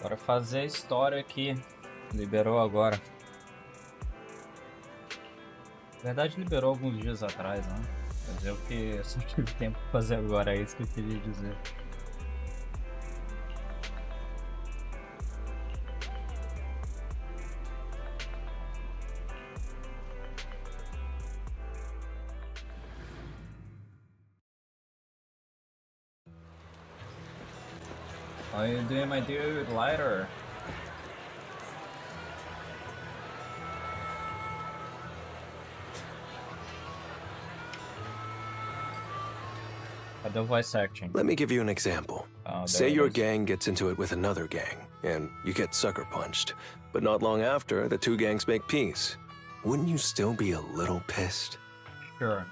Bora fazer a história aqui. Liberou agora. Na verdade, liberou alguns dias atrás, né? Mas eu que só tive tempo pra fazer agora, é isso que eu queria dizer. How you doing, my dude? Lighter. The voice acting. Let me give you an example. Say your gang gets into it with another gang, and you get sucker punched. But not long after, the two gangs make peace. Wouldn't you still be a little pissed? Sure.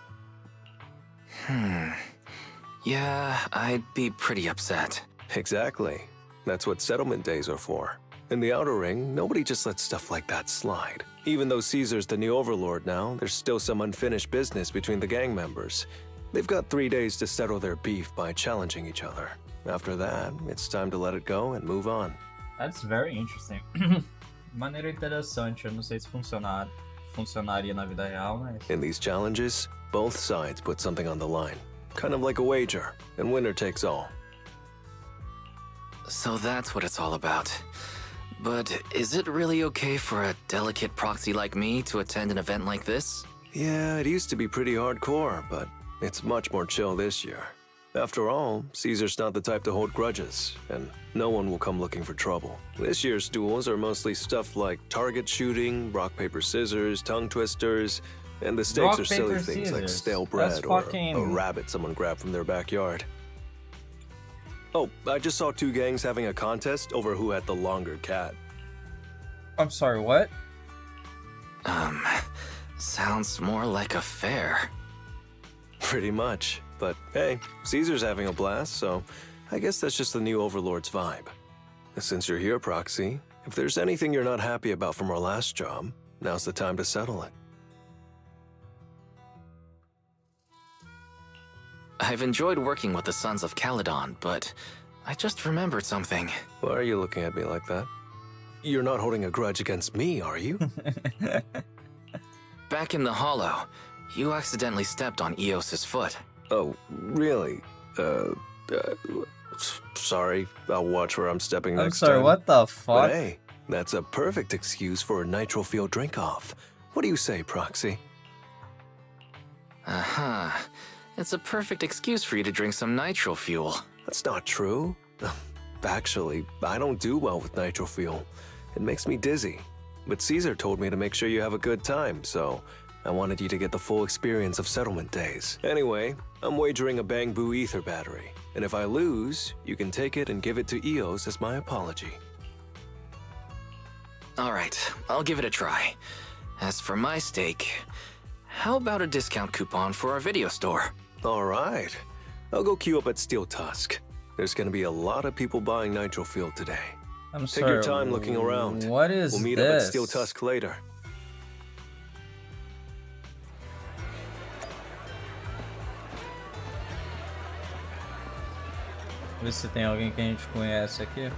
Yeah, I'd be pretty upset. Exactly. That's what settlement days are for. In the Outer Ring, nobody just lets stuff like that slide. Even though Caesar's the new overlord now, there's still some unfinished business between the gang members. They've got 3 days to settle their beef by challenging each other. After that, it's time to let it go and move on. That's very interesting. Maneira interessante, eu não sei se funcionaria na vida real, mas... In these challenges, both sides put something on the line. Kind of like a wager, and winner takes all. So that's what it's all about. But is it really okay for a delicate proxy like me to attend an event like this? Yeah, it used to be pretty hardcore, but it's much more chill this year. After all, Caesar's not the type to hold grudges, and no one will come looking for trouble. This year's duels are mostly stuff like target shooting, rock, paper, scissors, tongue twisters, and the stakes are silly things like stale bread or a rabbit someone grabbed from their backyard. Oh, I just saw 2 gangs having a contest over who had the longer cat. I'm sorry, what? Sounds more like a fair. Pretty much. But hey, Caesar's having a blast, so I guess that's just the new Overlord's vibe. Since you're here, Proxy, if there's anything you're not happy about from our last job, now's the time to settle it. I've enjoyed working with the Sons of Caledon, but I just remembered something. Why are you looking at me like that? You're not holding a grudge against me, are you? Back in the Hollow, you accidentally stepped on Eos's foot. Oh, really? Sorry. I'll watch where I'm stepping next time. I'm sorry, what the fuck? But hey, that's a perfect excuse for a nitro fuel drink-off. What do you say, Proxy? Uh-huh. It's a perfect excuse for you to drink some nitro fuel. That's not true. Actually, I don't do well with nitro fuel. It makes me dizzy. But Caesar told me to make sure you have a good time, so I wanted you to get the full experience of settlement days. Anyway, I'm wagering a Bang Boo ether battery, and if I lose, you can take it and give it to Eos as my apology. All right, I'll give it a try. As for my stake, how about a discount coupon for our video store? All right. I'll go queue up at Steel Tusk. There's gonna be a lot of people buying nitro fuel today. I'm Take sorry, your time looking around. What is We'll meet this? up at Steel Tusk later. Ver se tem alguém que a gente conhece aqui.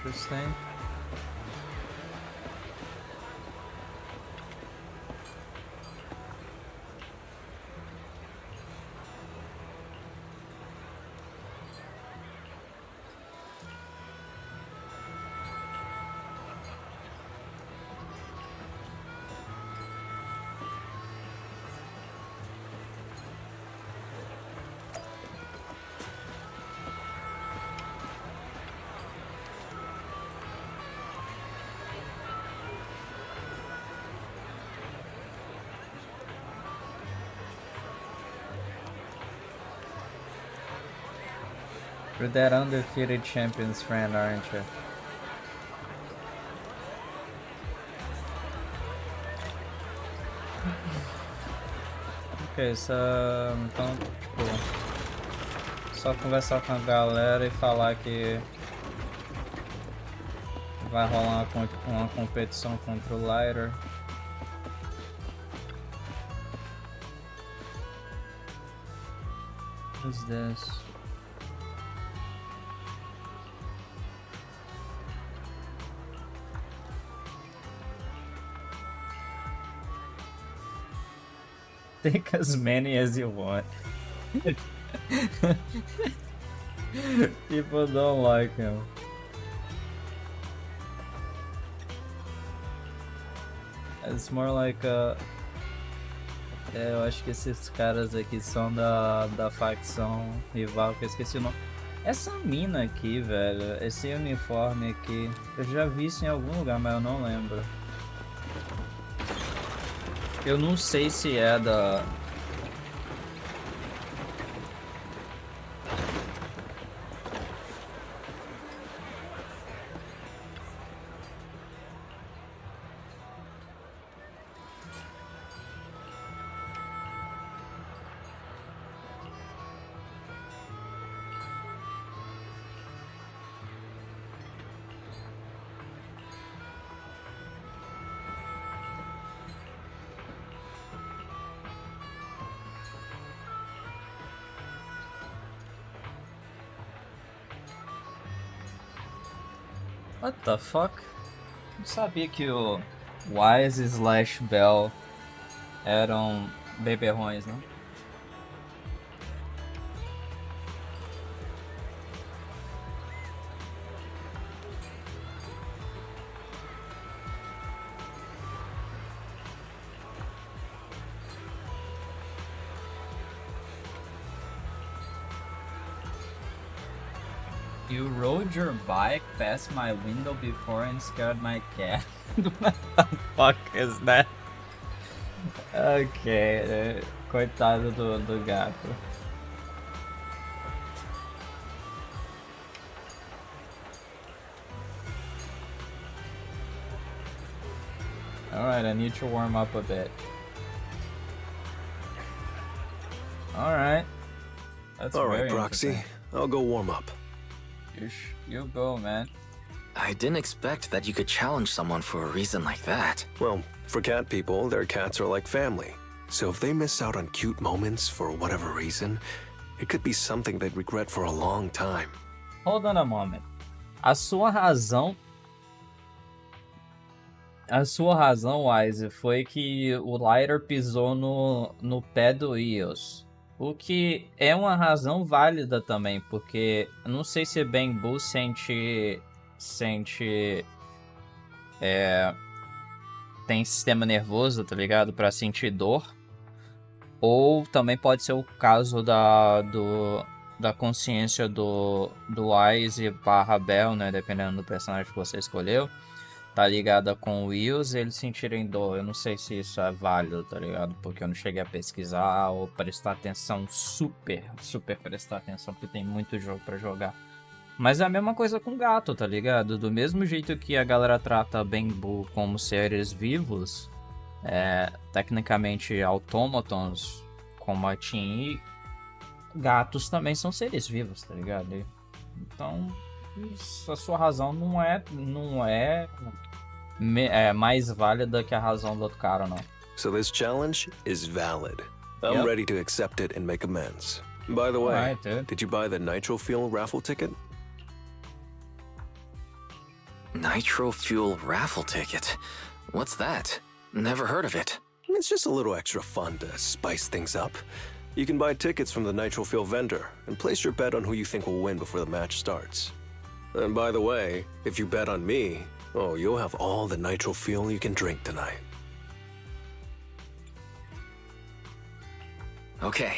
Interesting. You're that undefeated champion's friend, aren't you? Ok, então, tipo, só conversar com a galera e falar que Vai rolar uma competição contra o Lighter. What's this? Take as many as you want. People don't like him. It's more like a... eu acho que esses caras aqui são da facção rival, que eu esqueci o nome. Essa mina aqui, velho, esse uniforme aqui, eu já vi isso em algum lugar, mas eu não lembro. Eu não sei se é da... What the fuck? Não sabia que o Wise / Bell eram beberrões, não? You rode your bike past my window before and scared my cat. What the fuck is that? Ok, coitado do gato. Alright, I need to warm up a bit. Alright. That's Alright, very Proxy. interesting. I'll go warm up. You go, man. I didn't expect that you could challenge someone for a reason like that. Well, for cat people, their cats are like family. So if they miss out on cute moments for whatever reason, it could be something they'd regret for a long time. Hold on a moment. A sua razão, Wise, foi que o Lighter pisou no pé do Eos. O que é uma razão válida também, porque eu não sei se Bambu tem sistema nervoso, tá ligado? Pra sentir dor. Ou também pode ser o caso da consciência do Wise / Bell, né? Dependendo do personagem que você escolheu. Tá ligada com o Wills e eles sentirem dor. Eu não sei se isso é válido, tá ligado? Porque eu não cheguei a pesquisar ou prestar atenção, super prestar atenção, porque tem muito jogo pra jogar. Mas é a mesma coisa com gato, tá ligado? Do mesmo jeito que a galera trata Bambu como seres vivos, tecnicamente autômatons, como a Tim, gatos também são seres vivos, tá ligado? Então, a sua razão não é mais válida que a razão do outro cara, não. So this challenge is valid. I'm Yep. ready to accept it and make amends. By the way, Alright, dude. did you buy the Nitro Fuel raffle ticket? Nitro Fuel raffle ticket? What's that? Never heard of it. It's just a little extra fun to spice things up. You can buy tickets from the Nitro Fuel vendor and place your bet on who you think will win before the match starts. And by the way, if you bet on me, oh, you'll have all the Nitro Fuel you can drink tonight. Okay,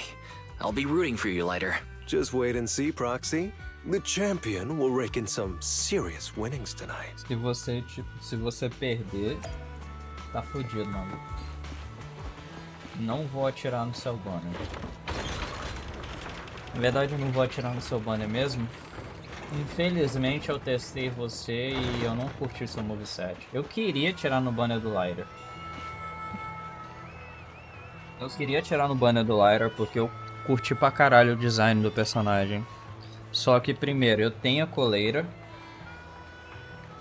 I'll be rooting for you, Lighter. Just wait and see, Proxy. The champion will rake in some serious winnings tonight. Se você perder, tá fudido, mano. Não vou atirar no seu banner. Na verdade, eu não vou atirar no seu banner mesmo. Infelizmente, eu testei você e eu não curti seu moveset. Eu queria atirar no banner do Lighter. Eu queria atirar no banner do Lighter porque eu curti pra caralho o design do personagem. Só que primeiro, eu tenho a coleira.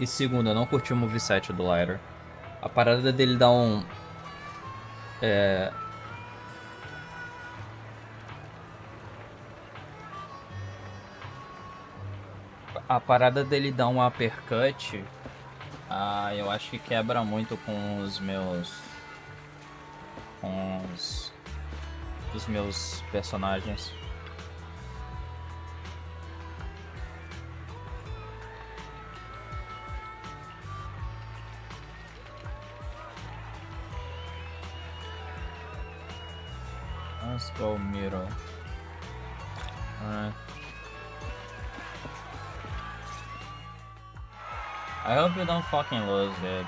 E segundo, eu não curti o moveset do Lighter. A parada dele dar um... A parada dele dar um uppercut... eu acho que quebra muito com os meus... os meus personagens. Let's go middle. Alright. I hope you don't fucking lose, dude.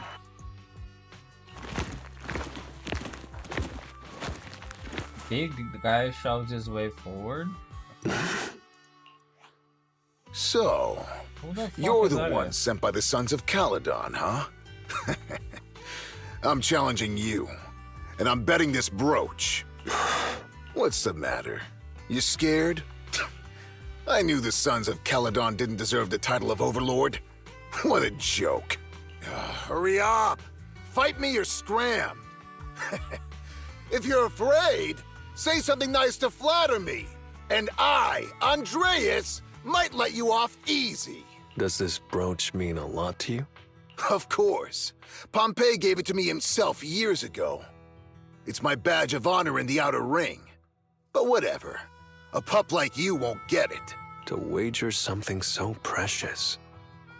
Big guy shoves his way forward. So, Who the fuck you're is the that one guy? sent by the Sons of Caledon, huh? I'm challenging you, and I'm betting this brooch. What's the matter? You scared? I knew the Sons of Caledon didn't deserve the title of Overlord. What a joke. Hurry up! Fight me or scram! If you're afraid, say something nice to flatter me, and I, Andreas, might let you off easy. Does this brooch mean a lot to you? Of course. Pompey gave it to me himself years ago. It's my badge of honor in the outer ring. But whatever. A pup like you won't get it. To wager something so precious.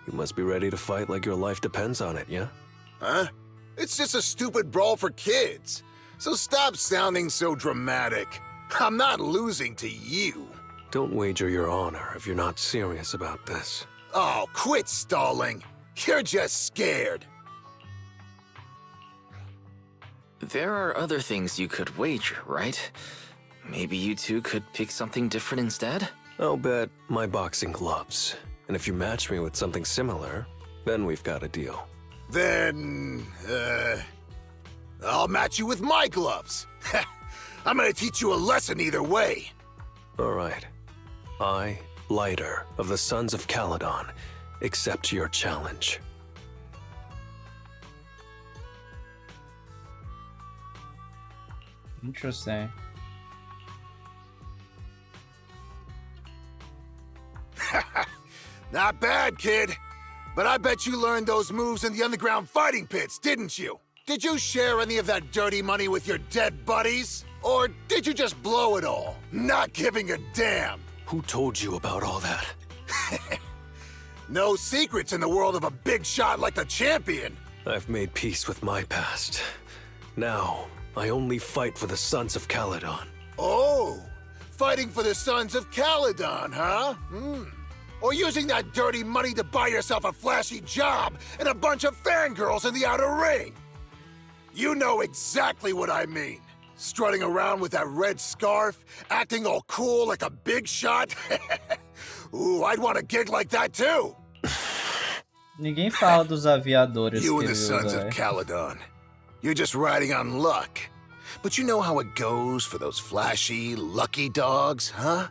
You must be ready to fight like your life depends on it, yeah? Huh? It's just a stupid brawl for kids. So stop sounding so dramatic. I'm not losing to you. Don't wager your honor if you're not serious about this. Oh, quit stalling. You're just scared. There are other things you could wager, right? Maybe you two could pick something different instead? I'll bet my boxing gloves. And if you match me with something similar, then we've got a deal. Then, I'll match you with my gloves. I'm gonna teach you a lesson either way. All right. I, Lighter of the Sons of Caledon, accept your challenge. Interesting. Not bad, kid. But I bet you learned those moves in the underground fighting pits, didn't you? Did you share any of that dirty money with your dead buddies? Or did you just blow it all, not giving a damn? Who told you about all that? No secrets in the world of a big shot like the champion. I've made peace with my past. Now, I only fight for the Sons of Caledon. Oh, fighting for the Sons of Caledon, huh? Or using that dirty money to buy yourself a flashy job and a bunch of fangirls in the outer ring. You know exactly what I mean. Strutting around with that red scarf, acting all cool like a big shot. Ooh, I'd want a gig like that too. Ninguém fala dos aviadores You que and the ele Sons usa, of velho. Caledon. You're just riding on luck. But you know how it goes for those flashy, lucky dogs, huh?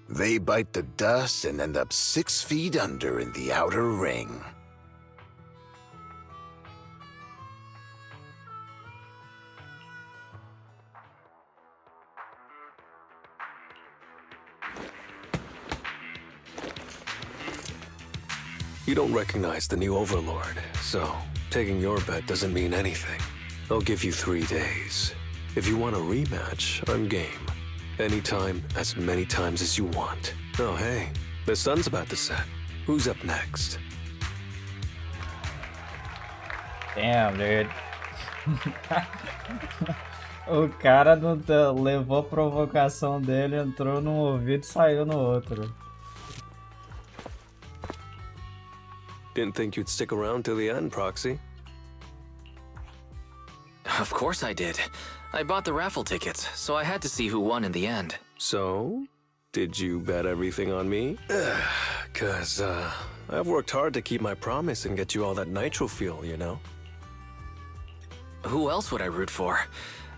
They bite the dust and end up 6 feet under in the outer ring. You don't recognize the new Overlord, so taking your bet doesn't mean anything. I'll give you 3 days. If you want a rematch, I'm game. Anytime, as many times as you want. Oh, hey, the sun's about to set. Who's up next? Damn, dude. O cara não levou a provocação dele, entrou num ouvido e saiu no outro. Didn't think you'd stick around till the end, Proxy. Of course I did. I bought the raffle tickets, so I had to see who won in the end. So, did you bet everything on me? 'Cause, I've worked hard to keep my promise and get you all that nitro fuel, you know? Who else would I root for?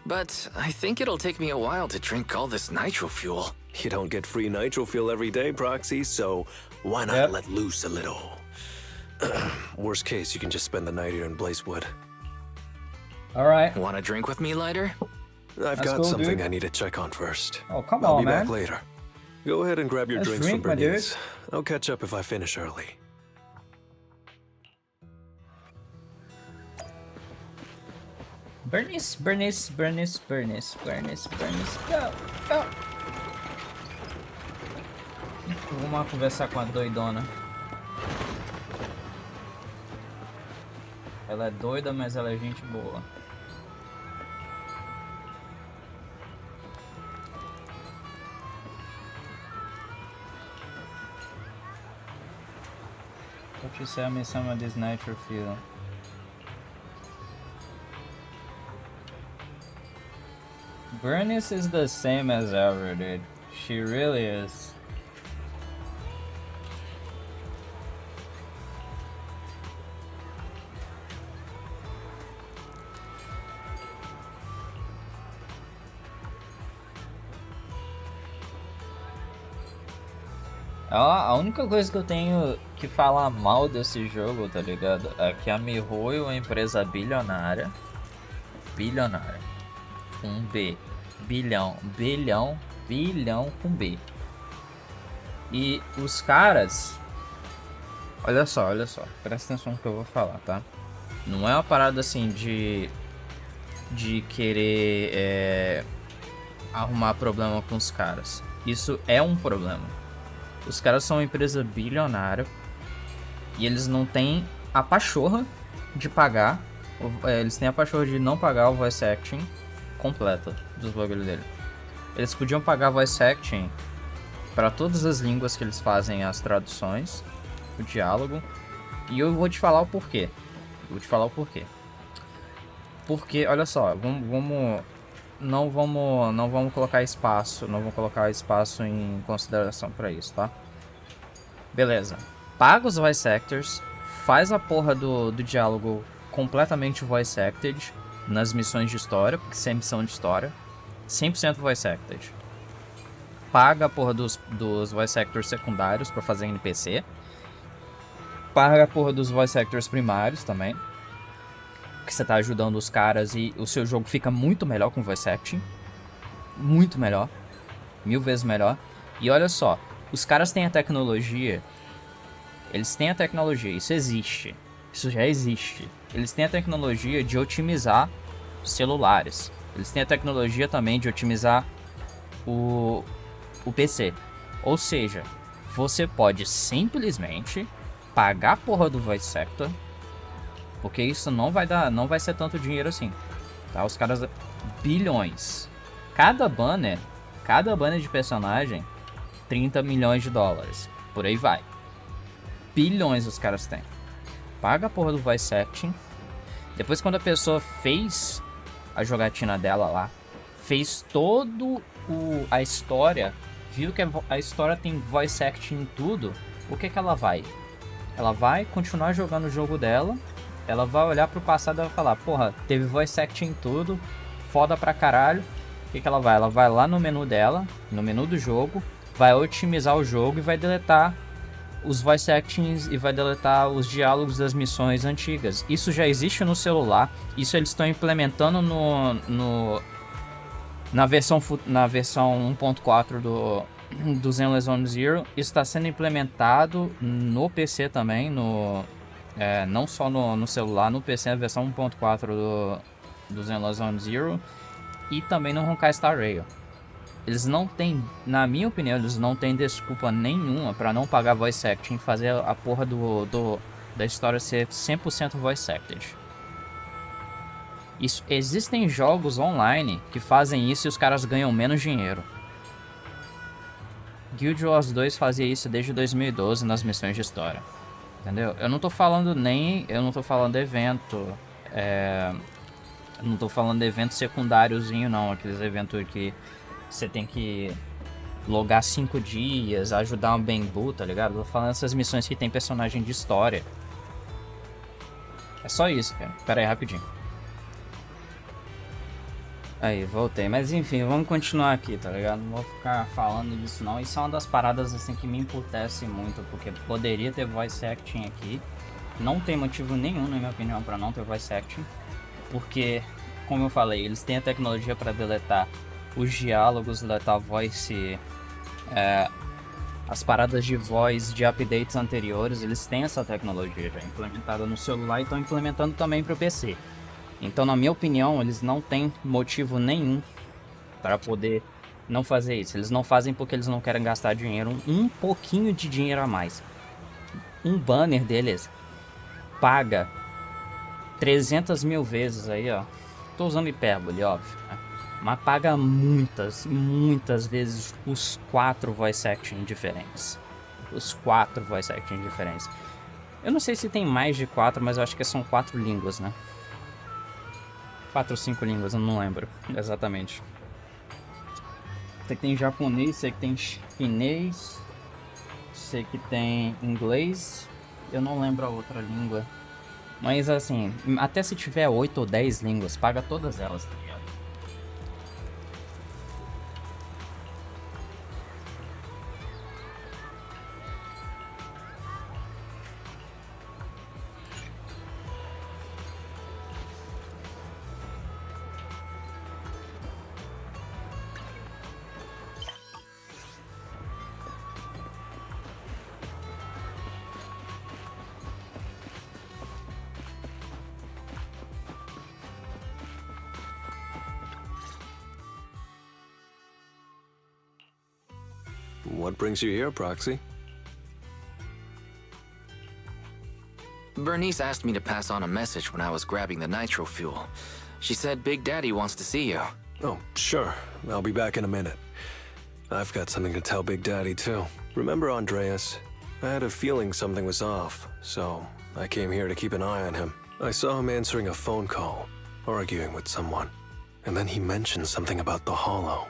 But I think it'll take me a while to drink all this nitro fuel. You don't get free nitro fuel every day, Proxy, so why not Yep. let loose a little? Worst case, you can just spend the night here in Blazewood. Alright. Want a drink with me, Lighter? I've That's got cool, something dude. I need to check on first. Oh, come I'll on, be man. back later. Go ahead and grab your Let's drinks drink, from my dude. Bernice. I'll catch up if I finish early. Bernice, Bernice, Bernice, Bernice, Bernice, Bernice. Go, go. Vamos lá conversar com a doidona. Ela é doida, mas ela é gente boa. What you tell me some of this nature feel? Bernice is the same as ever, dude. She really is. A única coisa que eu tenho que falar mal desse jogo, tá ligado? É que a Miho é uma empresa bilionária. Bilionária. Com B. Bilhão com B. E os caras... Olha só, presta atenção no que eu vou falar, tá? Não é uma parada assim de querer arrumar problema com os caras. Isso é um problema. Os caras são uma empresa bilionária e eles não têm a pachorra de pagar. Eles têm a pachorra de não pagar o voice acting completa dos bagulhos dele. Eles podiam pagar voice acting para todas as línguas que eles fazem as traduções, o diálogo. E eu vou te falar o porquê. Porque, olha só, não vamos colocar espaço em consideração para isso, tá? Beleza. Paga os voice actors, faz a porra do diálogo completamente voice acted nas missões de história, porque sempre são de história. 100% voice acted. Paga a porra dos voice actors secundários pra fazer NPC. Paga a porra dos voice actors primários também, porque você tá ajudando os caras e o seu jogo fica muito melhor com voice acting. Muito melhor. 1000 vezes melhor. E olha só, os caras têm a tecnologia. Eles têm a tecnologia, isso existe. Isso já existe. Eles têm a tecnologia de otimizar celulares. Eles têm a tecnologia também de otimizar o PC. Ou seja, você pode simplesmente pagar a porra do voice actor, porque isso não vai ser tanto dinheiro assim, tá? Os caras, bilhões. Cada banner de personagem, 30 milhões de dólares. Por aí vai. Bilhões os caras têm. Paga a porra do voice acting. Depois, quando a pessoa fez a jogatina dela lá, fez todo a história, viu que a história tem voice acting em tudo, o que ela vai? Ela vai continuar jogando o jogo dela. Ela vai olhar pro passado e vai falar, porra, teve voice acting em tudo, foda pra caralho. O que ela vai? Ela vai lá no menu dela, no menu do jogo, vai otimizar o jogo e vai deletar os voice actings e vai deletar os diálogos das missões antigas. Isso já existe no celular, isso eles estão implementando na versão 1.4 do ZZZ. Isso está sendo implementado no PC também, não só no celular, no PC a versão 1.4 do ZZZ e também no Honkai Star Rail. Eles não têm, na minha opinião, eles não têm desculpa nenhuma pra não pagar voice acting e fazer a porra da história ser 100% voice acted. Existem jogos online que fazem isso e os caras ganham menos dinheiro. Guild Wars 2 fazia isso desde 2012 nas missões de história. Entendeu? Eu não tô falando evento. Não tô falando de evento secundáriozinho, não. Aqueles eventos que você tem que logar 5 dias, ajudar um Benbu, tá ligado? Eu tô falando dessas missões que tem personagem de história. É só isso, cara. Pera aí, rapidinho. Aí, voltei. Mas enfim, vamos continuar aqui, tá ligado? Não vou ficar falando disso não. Isso é uma das paradas assim que me emputece muito, porque poderia ter voice acting aqui. não tem motivo nenhum, na minha opinião, para não ter voice acting, porque, como eu falei, eles têm a tecnologia para deletar os diálogos, deletar a voice, as paradas de voz de updates anteriores. Eles têm essa tecnologia já implementada no celular e estão implementando também para o PC. Então, na minha opinião, eles não têm motivo nenhum para poder não fazer isso. Eles não fazem porque eles não querem gastar dinheiro, um pouquinho de dinheiro a mais. Um banner deles paga 300 mil vezes aí, ó. Tô usando hipérbole, óbvio, né? Mas paga muitas vezes os 4 voice acting diferentes. Os 4 voice acting diferentes. Eu não sei se tem mais de 4, mas eu acho que são 4 línguas, né? 4 ou 5 línguas, eu não lembro exatamente. Sei que tem japonês, sei que tem chinês, sei que tem inglês, eu não lembro a outra língua. Mas assim, até se tiver 8 ou 10 línguas, paga todas elas, tá ligado? What brings you here, Proxy? Bernice asked me to pass on a message when I was grabbing the nitro fuel. She said Big Daddy wants to see you. Oh, sure. I'll be back in a minute. I've got something to tell Big Daddy, too. Remember Andreas? I had a feeling something was off, so I came here to keep an eye on him. I saw him answering a phone call, arguing with someone, and then he mentioned something about the Hollow.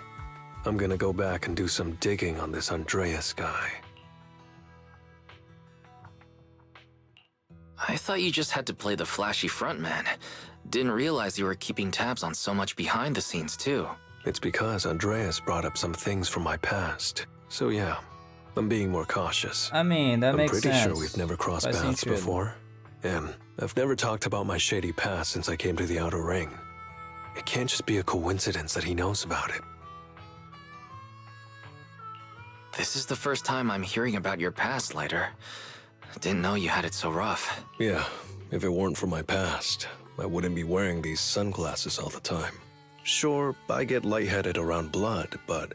I'm gonna go back and do some digging on this Andreas guy. I thought you just had to play the flashy frontman. Didn't realize you were keeping tabs on so much behind the scenes, too. It's because Andreas brought up some things from my past. So yeah, I'm being more cautious. I mean, that makes sense. I'm pretty sure we've never crossed Faz paths sentido. before. And I've never talked about my shady past since I came to the Outer Ring. It can't just be a coincidence that he knows about it. This is the first time I'm hearing about your past, Lighter. Didn't know you had it so rough. Yeah, if it weren't for my past, I wouldn't be wearing these sunglasses all the time. Sure, I get lightheaded around blood, but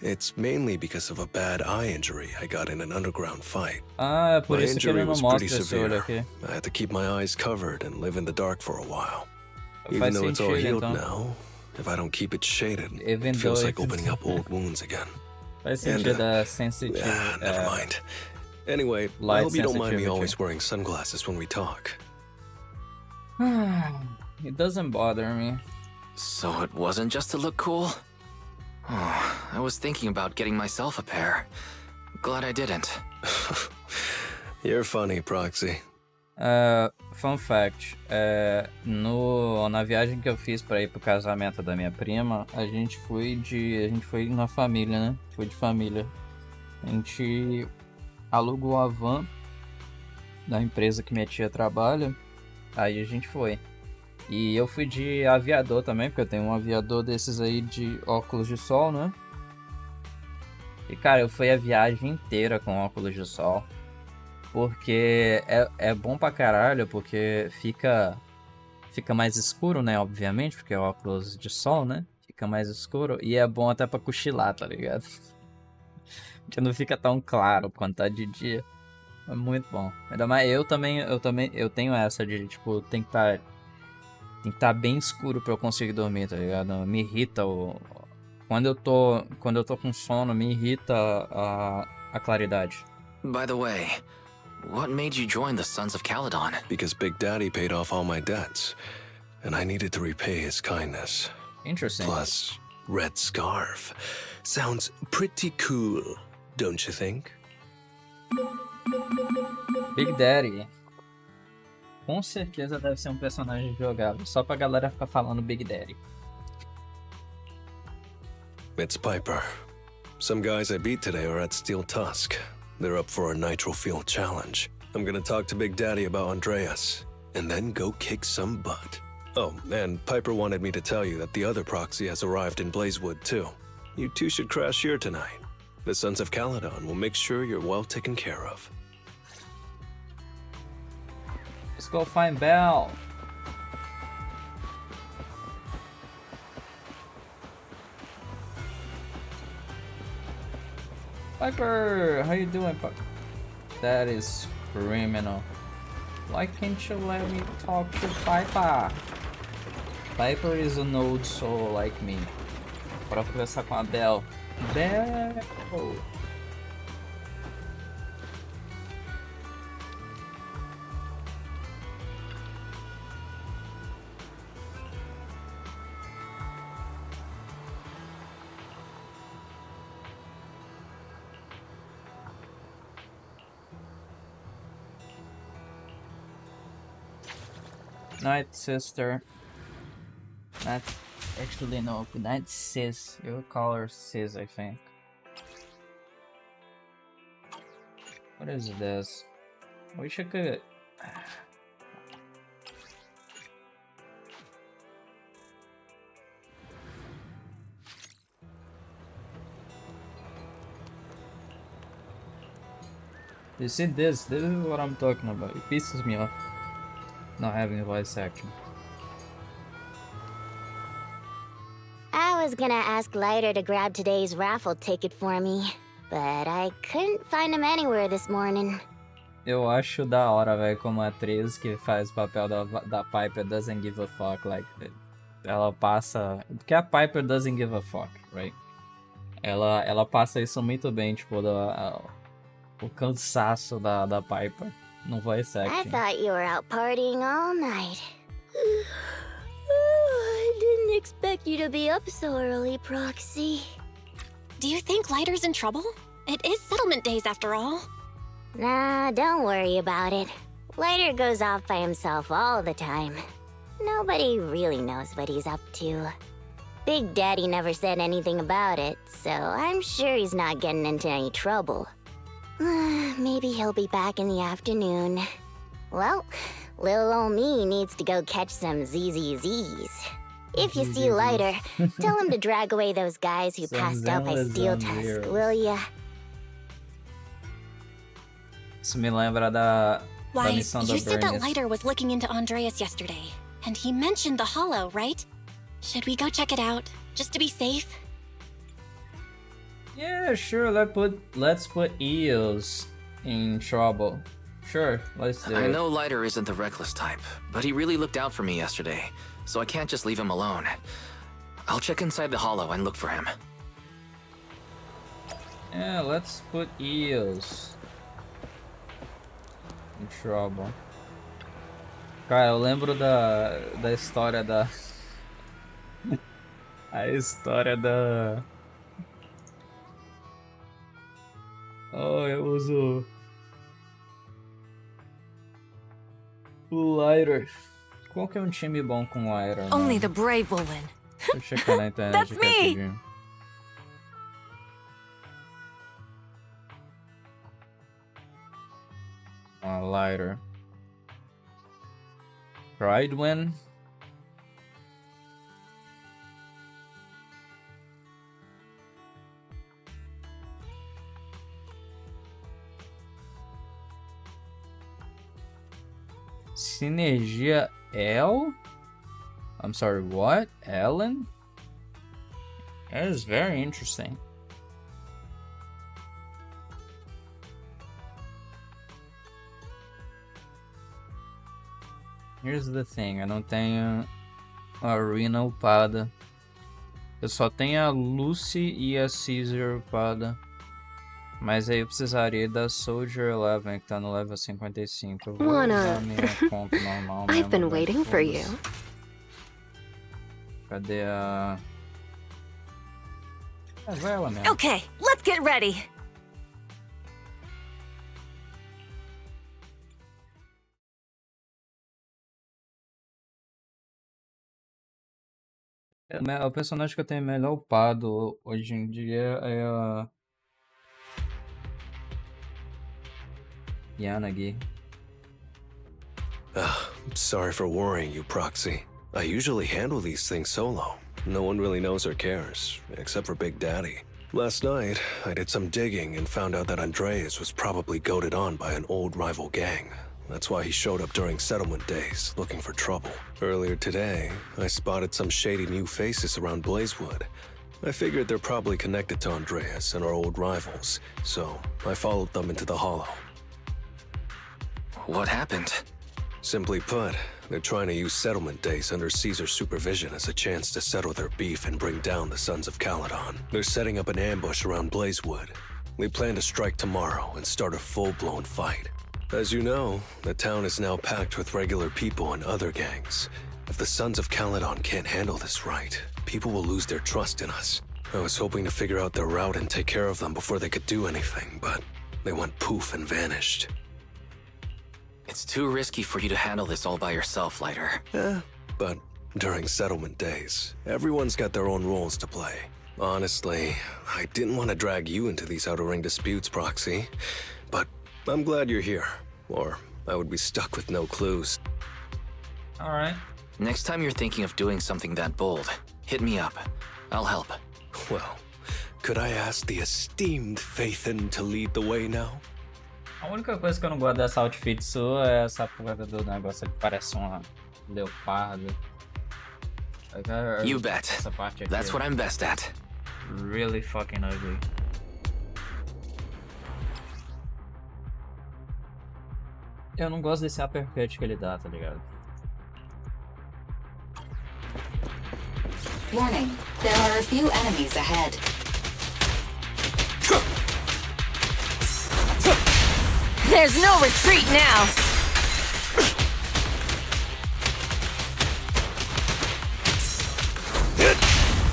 it's mainly because of a bad eye injury I got in an underground fight. Ah, é por My isso que ele injury não was pretty mostra esse olho severe. aqui. I had to keep my eyes covered and live in the dark for a while. Even Faz though it's all sentido, healed então. now, if I don't keep it shaded, Even it feels though like it's- opening up old wounds again. Faz And, sentido a sensitive. Never mind. Anyway, I light hope you don't mind me sensitivity. always wearing sunglasses when we talk. It doesn't bother me. So it wasn't just to look cool? Oh, I was thinking about getting myself a pair. Glad I didn't. You're funny, Proxy. Fun fact, na viagem que eu fiz pra ir pro casamento da minha prima, a gente foi na família, né? Foi de família. A gente alugou a van da empresa que minha tia trabalha, aí a gente foi. E eu fui de aviador também, porque eu tenho um aviador desses aí de óculos de sol, né? E cara, eu fui a viagem inteira com óculos de sol. Porque é bom pra caralho, porque fica mais escuro, né? Obviamente, porque é óculos de sol, né? Fica mais escuro. E é bom até pra cochilar, tá ligado? Porque não fica tão claro quando tá de dia. É muito bom. Ainda mais eu tenho essa de, tipo, tem que tá bem escuro pra eu conseguir dormir, tá ligado? Me irrita quando eu tô com sono, me irrita a claridade. By the way, what made you join the Sons of Caledon? Because Big Daddy paid off all my debts, and I needed to repay his kindness. Interesting. Plus, Red Scarf. Sounds pretty cool, don't you think? Big Daddy. Com certeza deve ser um personagem jogável, só pra galera ficar falando Big Daddy. It's Piper. Some guys I beat today are at Steel Tusk. They're up for a Nitro Field challenge. I'm gonna talk to Big Daddy about Andreas, and then go kick some butt. Oh, and Piper wanted me to tell you that the other proxy has arrived in Blazewood, too. You two should crash here tonight. The Sons of Caledon will make sure you're well taken care of. Let's go find Belle. Piper, how you doing, Piper? That is criminal. Why can't you let me talk to Piper? Piper is an old soul like me. Bora conversar com a Belle. Belle! Night, sister. Not actually no. Good night, sis. You would call her sis, I think. What is this? Wish I could. You see this? This is what I'm talking about. It pisses me off. Not having voice action. I was gonna ask Lighter to grab today's raffle ticket for me, but I couldn't find him anywhere this morning. Eu acho da hora, velho, como a atriz que faz o papel da Piper doesn't give a fuck, like, ela passa... Porque a Piper doesn't give a fuck, right? Ela passa isso muito bem, tipo, o cansaço da Piper no voice acting. I thought you were out partying all night. I didn't expect you to be up so early, Proxy. Do you think Lighter's in trouble? It is settlement days after all. Nah, don't worry about it. Lighter goes off by himself all the time. Nobody really knows what he's up to. Big Daddy never said anything about it, so I'm sure he's not getting into any trouble. Maybe he'll be back in the afternoon. Well, little ol' me needs to go catch some ZZZs. If you see Lighter, tell him to drag away those guys who passed out by Steel Tusk, will ya? Isso me lembra da Why, missão da you said that Bernice. Lighter was looking into Andreas yesterday, and he mentioned the Hollow, right? Should we go check it out, just to be safe? Yeah, sure, let's put Eos in trouble. Sure, let's do it. I know Lighter isn't the reckless type, but he really looked out for me yesterday, so I can't just leave him alone. I'll check inside the Hollow and look for him. Yeah, let's put Eos in trouble. Cara, eu lembro da história da... A história da... Oh, eu uso... O Lighter. Qual que é um time bom com Lighter? Only Mano? the brave will win. Deixa eu checar na internet That's aqui me! rapidinho. Lighter. Pridewin. Sinergia L? I'm sorry, what? Ellen? That is very interesting. Here's the thing, eu não tenho a Rina upada. Eu só tenho a Lucy e a Caesar upada. Mas aí eu precisaria da Soldier 11, que tá no level 55. Eu vou usar a minha comp normal mesmo, I've been velho, waiting for you. foda-se. Cadê a... vai ela mesmo. Okay, let's get ready. O personagem que eu tenho melhor upado hoje em dia é a... Yanagi. Sorry for worrying you, Proxy. I usually handle these things solo. No one really knows or cares, except for Big Daddy. Last night, I did some digging and found out that Andreas was probably goaded on by an old rival gang. That's why he showed up during settlement days, looking for trouble. Earlier today, I spotted some shady new faces around Blazewood. I figured they're probably connected to Andreas and our old rivals, so I followed them into the Hollow. What happened? Simply put, they're trying to use settlement days under Caesar's supervision as a chance to settle their beef and bring down the Sons of Caledon. They're setting up an ambush around Blazewood. They plan to strike tomorrow and start a full-blown fight. As you know, the town is now packed with regular people and other gangs. If the Sons of Caledon can't handle this right, people will lose their trust in us. I was hoping to figure out their route and take care of them before they could do anything, but they went poof and vanished. It's too risky for you to handle this all by yourself, Lighter. But during settlement days, everyone's got their own roles to play. Honestly, I didn't want to drag you into these outer ring disputes, Proxy, but I'm glad you're here, or I would be stuck with no clues. Alright. Next time you're thinking of doing something that bold, hit me up. I'll help. Well, could I ask the esteemed Faithin to lead the way now? A única coisa que eu não gosto dessa outfit sua é essa porra do negócio que parece uma leopardo. You bet. Essa parte aqui That's what I'm best at. really fucking ugly. Eu não gosto desse uppercut que ele dá, tá ligado? Warning, there are a few enemies ahead. There's no retreat now!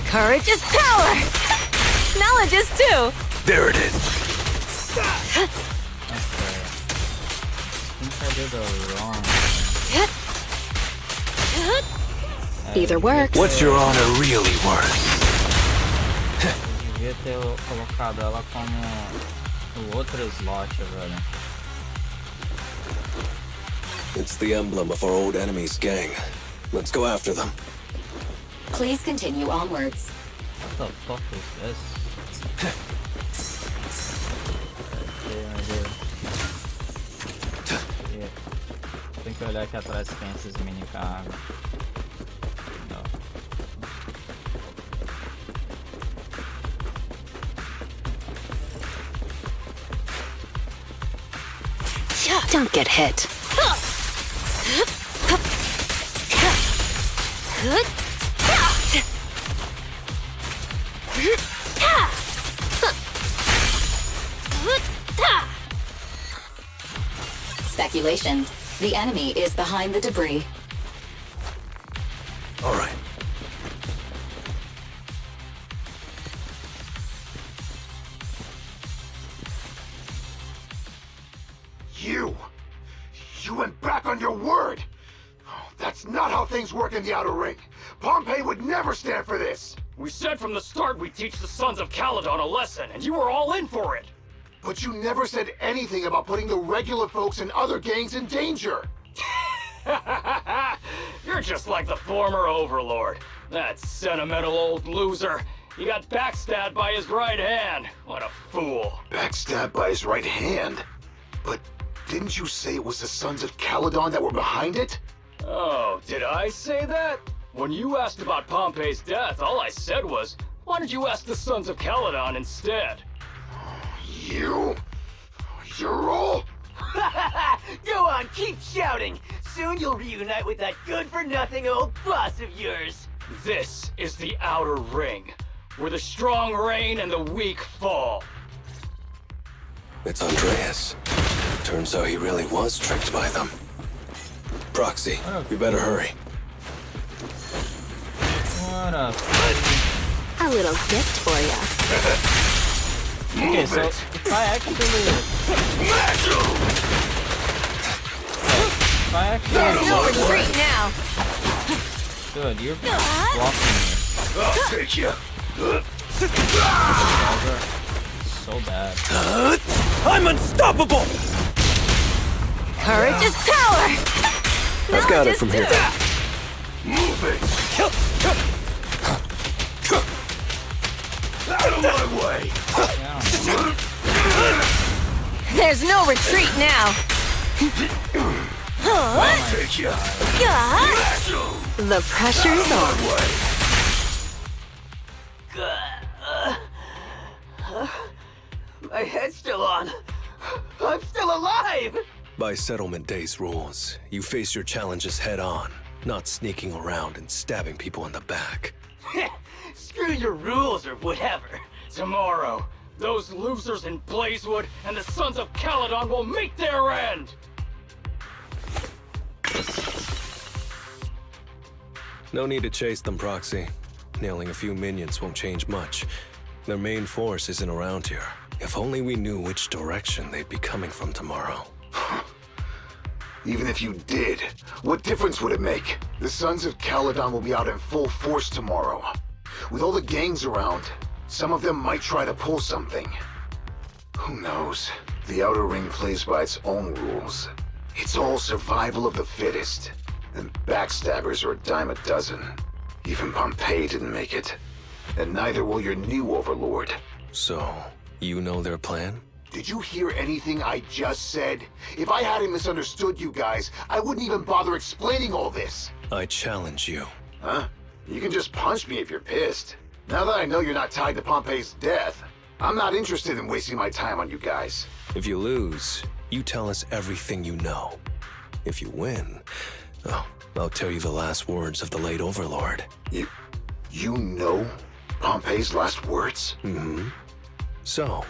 Courage is power! Knowledge is too! There it is! Okay. I think I did the wrong. Either works. What's your honor really worth? Eu devia ter colocado ela como o outro slot, velho. It's the emblem of our old enemy's gang. Let's go after them. Please continue onwards. What the fuck is this? Tem que olhar aqui atrás se tem esses mini carros. Não. Don't get hit. Speculation. The enemy is behind the debris. All right. You went back on your word! Oh, that's not how things work in the Outer Ring. Pompey would never stand for this! We said from the start we'd teach the Sons of Caledon a lesson, and you were all in for it! But you never said anything about putting the regular folks and other gangs in danger! You're just like the former Overlord. That sentimental old loser. He got backstabbed by his right hand. What a fool. Backstabbed by his right hand? But didn't you say it was the Sons of Caledon that were behind it? Oh, did I say that? When you asked about Pompey's death, all I said was, why don't you ask the Sons of Caledon instead? You? You're all... Go on, keep shouting! Soon you'll reunite with that good-for-nothing old boss of yours! This is the Outer Ring, where the strong reign and the weak fall. It's Andreas. Turns out he really was tricked by them. Proxy, we better hurry. What up? A little gift for you. Okay, so if I actually... There's no retreat now! Good, you're blocking me. I'll take you. So bad. I'm unstoppable! Courage is power! I've got it from here. Move it! Out of my way! There's no retreat now. I'll take you. The pressure's on. My head's still on. I'm still alive! By Settlement Day's rules, you face your challenges head on, not sneaking around and stabbing people in the back. Screw your rules or whatever. Tomorrow, those losers in Blazewood and the Sons of Caledon will meet their end! No need to chase them, Proxy. Nailing a few minions won't change much. Their main force isn't around here. If only we knew which direction they'd be coming from tomorrow. Even if you did, what difference would it make? The Sons of Caledon will be out in full force tomorrow. With all the gangs around, some of them might try to pull something. Who knows? The Outer Ring plays by its own rules. It's all survival of the fittest. And backstabbers are a dime a dozen. Even Pompeii didn't make it. And neither will your new overlord. So, you know their plan? Did you hear anything I just said? If I hadn't misunderstood you guys, I wouldn't even bother explaining all this. I challenge you. Huh? You can just punch me if you're pissed. Now that I know you're not tied to Pompeii's death, I'm not interested in wasting my time on you guys. If you lose, you tell us everything you know. If you win, oh, I'll tell you the last words of the late overlord. You know Pompeii's last words? Mm-hmm. So,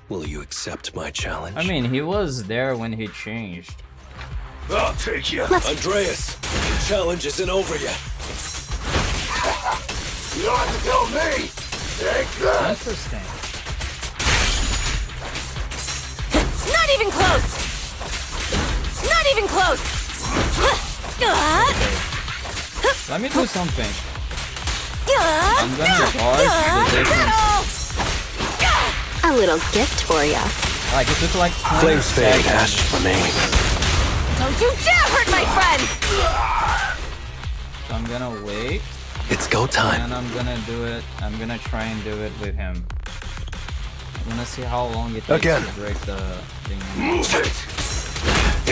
will you accept my challenge? I mean, he was there when he changed. I'll take you. Andreas, the challenge isn't over yet. You don't have to tell me! Take that! Interesting. Not even close! Not even close! Let me do something. I'm gonna pause the difference. A little gift for ya. Like, it took like 20 Flames fade, seconds. ashes remain. Don't you dare hurt my friends! So I'm gonna wait. It's go time. And I'm gonna do it. I'm gonna try and do it with him. I'm gonna see how long it takes Again. to break the thing. Move it!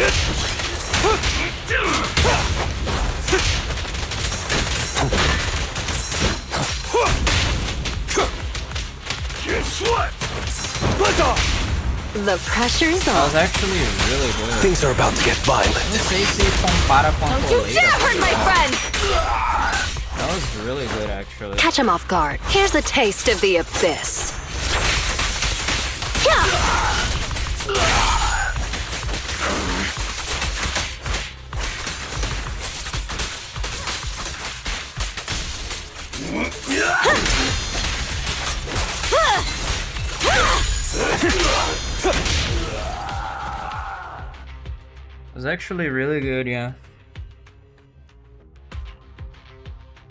Guess what? The pressure's That on. was actually really good. Things are about to get violent. Não sei se compara com a Don't you colheita. dare hurt my friends! That was really good, actually. Catch him off guard. Here's a taste of the abyss. It was actually really good, yeah.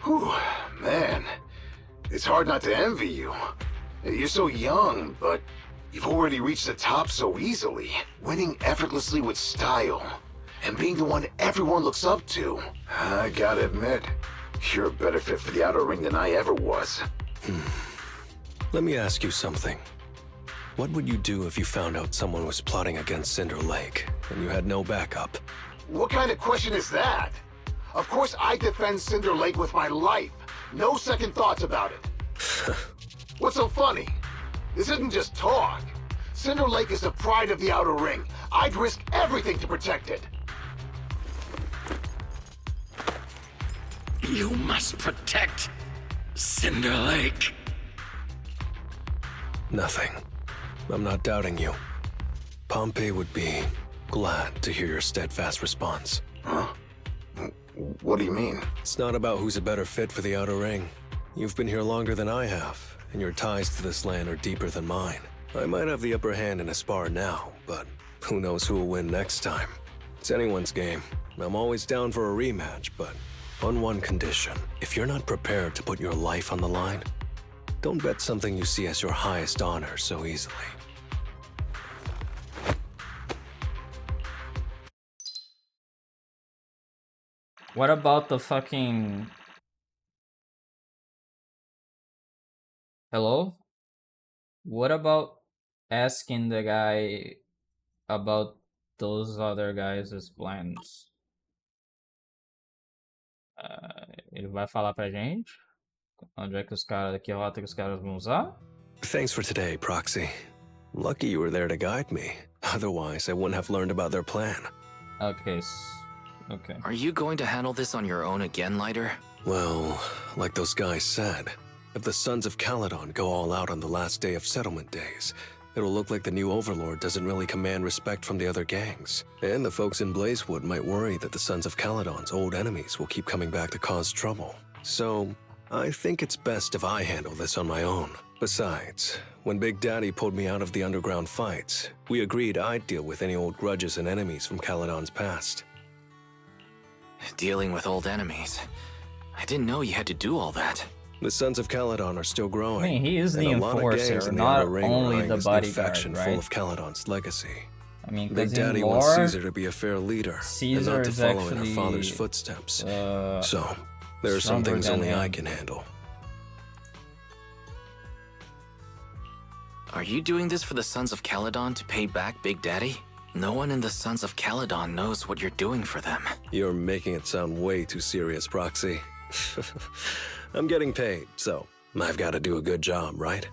Whew, man. It's hard not to envy you. You're so young, but you've already reached the top so easily. Winning effortlessly with style. And being the one everyone looks up to. I gotta admit, you're a better fit for the Outer Ring than I ever was. Let me ask you something. What would you do if you found out someone was plotting against Cinder Lake and you had no backup? What kind of question is that? Of course I defend Cinder Lake with my life. No second thoughts about it. What's so funny? This isn't just talk. Cinder Lake is the pride of the Outer Ring. I'd risk everything to protect it. You must protect Cinder Lake. Nothing. I'm not doubting you. Pompey would be glad to hear your steadfast response. Huh? What do you mean? It's not about who's a better fit for the Outer Ring. You've been here longer than I have, and your ties to this land are deeper than mine. I might have the upper hand in a spar now, but who knows who will win next time. It's anyone's game. I'm always down for a rematch, but on one condition. If you're not prepared to put your life on the line, don't bet something you see as your highest honor so easily. What about the fucking... Hello? What about asking the guy about those other guys' plans? Ele vai falar pra gente onde é que os caras, que rota que os caras vão usar? Thanks for today, Proxy. Lucky you were there to guide me. Otherwise, I wouldn't have learned about their plan. Okay. Okay. Are you going to handle this on your own again, Lighter? Well, like those guys said, if the Sons of Caledon go all out on the last day of settlement days, it'll look like the new Overlord doesn't really command respect from the other gangs. And the folks in Blazewood might worry that the Sons of Caledon's old enemies will keep coming back to cause trouble. So, I think it's best if I handle this on my own. Besides, when Big Daddy pulled me out of the underground fights, we agreed I'd deal with any old grudges and enemies from Caledon's past. Dealing with old enemies. I didn't know you had to do all that. The Sons of Caledon are still growing. I mean, he is the and a lot of gangs enforcer, in the not Outer Ring only are the this new bodyguard, faction right? full of Caledon's legacy. I mean, Big 'cause in Daddy wants lore, Caesar to be a fair leader Caesar and not to is follow in her actually, father's footsteps. So, there are some stronger things than only I him. can handle. Are you doing this for the Sons of Caledon to pay back Big Daddy? No one in the Sons of Caledon knows what you're doing for them. You're making it sound way too serious, Proxy. I'm getting paid, so I've got to do a good job, right?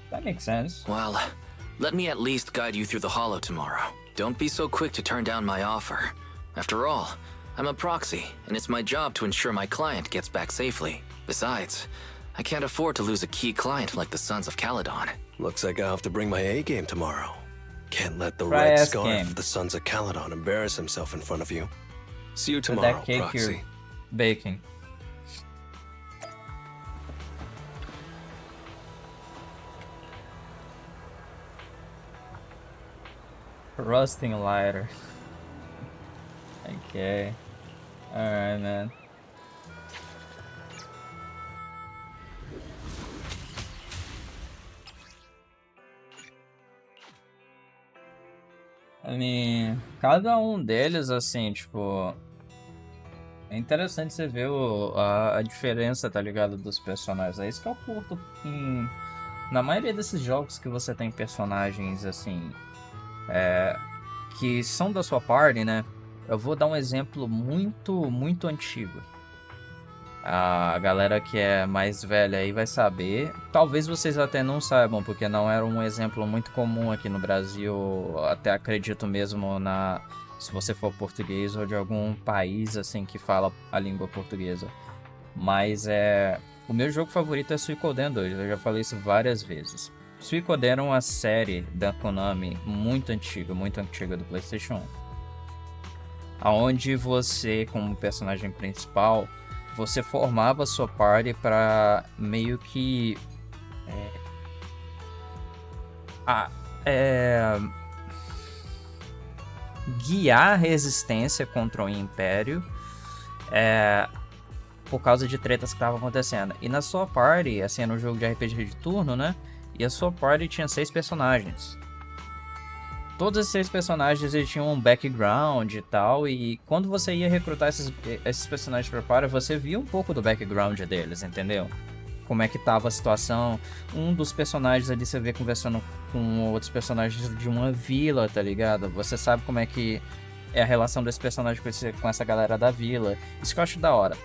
That makes sense. Well, let me at least guide you through the Hollow tomorrow. Don't be so quick to turn down my offer. After all, I'm a proxy, and it's my job to ensure my client gets back safely. Besides, I can't afford to lose a key client like the Sons of Caledon. Looks like I'll have to bring my A game tomorrow. Can't let the Try red ask scarf him. of the Sons of Caledon embarrass himself in front of you. See you For tomorrow, that cake Proxy. you're baking. Rusting lighter. Okay. Alright, man. I mean, cada um deles, assim, tipo... É interessante você ver a diferença, tá ligado, dos personagens. É isso que eu curto na maioria desses jogos que você tem personagens, assim... que são da sua party, né? Eu vou dar um exemplo muito antigo. A galera que é mais velha aí vai saber. Talvez vocês até não saibam, porque não era um exemplo muito comum aqui no Brasil. Até acredito mesmo se você for português ou de algum país assim que fala a língua portuguesa. Mas o meu jogo favorito é Suicoden 2. Eu já falei isso várias vezes. Suicoden era uma série da Konami muito antiga do PlayStation 1. Onde você, como personagem principal, você formava sua party para meio que guiar a resistência contra o Império por causa de tretas que estavam acontecendo. E na sua party, assim, no jogo de RPG de turno, né? E a sua party tinha 6 personagens. Todos esses 6 personagens eles tinham um background e tal, e quando você ia recrutar esses personagens para a party, você via um pouco do background deles, entendeu? Como é que tava a situação. Um dos personagens ali você vê conversando com outros personagens de uma vila, tá ligado? Você sabe como é que é a relação desse personagem com essa galera da vila. Isso que eu acho da hora,